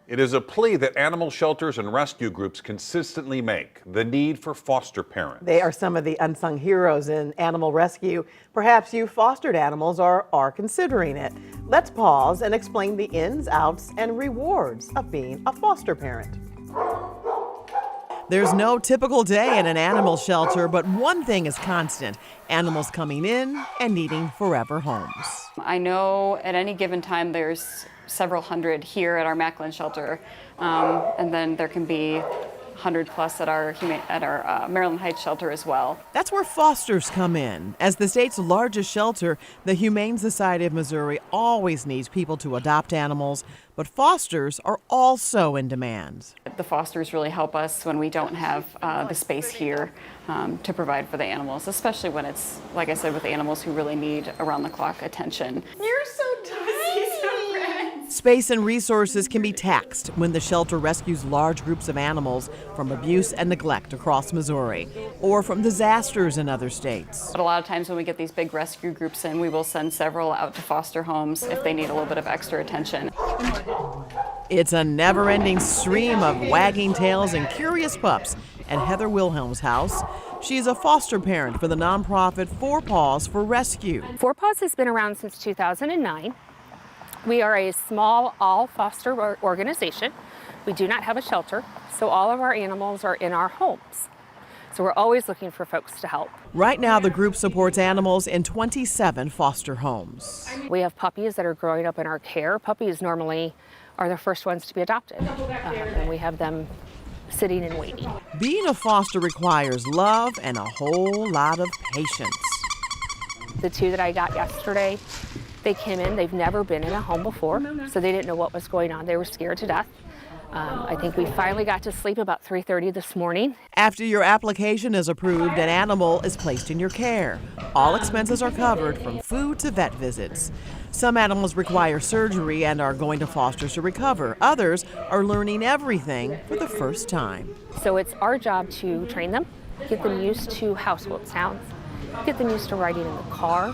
It is a plea that animal shelters and rescue groups consistently make, the need for foster parents. They are some of the unsung heroes in animal rescue. Perhaps you fostered animals or are considering it. Let's pause and explain the ins, outs, and rewards of being a foster parent. There's no typical day in an animal shelter, but one thing is constant: animals coming in and needing forever homes. I know at any given time there's several hundred here at our Macklin shelter, and then there can be 100 plus at our Maryland Heights shelter as well. That's where fosters come in. As the state's largest shelter, the Humane Society of Missouri always needs people to adopt animals, but fosters are also in demand. The fosters really help us when we don't have the space here to provide for the animals, especially when it's, like I said, with animals who really need around-the-clock attention. You're so tiny. Space and resources can be taxed when the shelter rescues large groups of animals from abuse and neglect across Missouri or from disasters in other states. But a lot of times when we get these big rescue groups in, we will send several out to foster homes if they need a little bit of extra attention. It's a never-ending stream of wagging tails and curious pups at Heather Wilhelm's house. She is a foster parent for the nonprofit Paws for Rescue. Paws has been around since 2009. We are a small all-foster organization. We do not have a shelter, so all of our animals are in our homes. So we're always looking for folks to help. Right now, the group supports animals in 27 foster homes. We have puppies that are growing up in our care. Puppies normally are the first ones to be adopted, and we have them sitting and waiting. Being a foster requires love and a whole lot of patience. The two that I got yesterday, they came in, they've never been in a home before, so they didn't know what was going on. They were scared to death. I think we finally got to sleep about 3:30 this morning. After your application is approved, an animal is placed in your care. All expenses are covered, from food to vet visits. Some animals require surgery and are going to fosters to recover. Others are learning everything for the first time. So it's our job to train them, get them used to household sounds, get them used to riding in the car,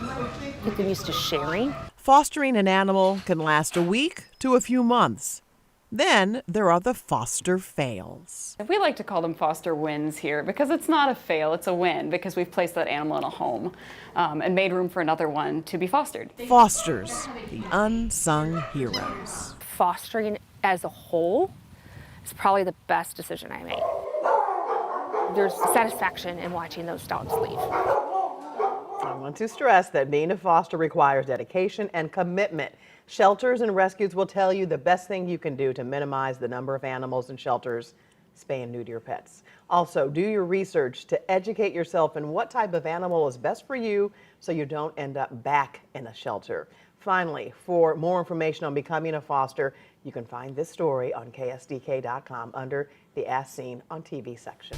get them used to sharing. Fostering an animal can last a week to a few months. Then there are the foster fails. We like to call them foster wins here because it's not a fail, it's a win because we've placed that animal in a home and made room for another one to be fostered. Fosters, the unsung heroes. Fostering as a whole is probably the best decision I made. There's satisfaction in watching those dogs leave. I want to stress that being a foster requires dedication and commitment. Shelters and rescues will tell you the best thing you can do to minimize the number of animals in shelters. Spay and neuter your pets. Also, do your research to educate yourself in what type of animal is best for you so you don't end up back in a shelter. Finally, for more information on becoming a foster, you can find this story on ksdk.com under the As Seen on TV section.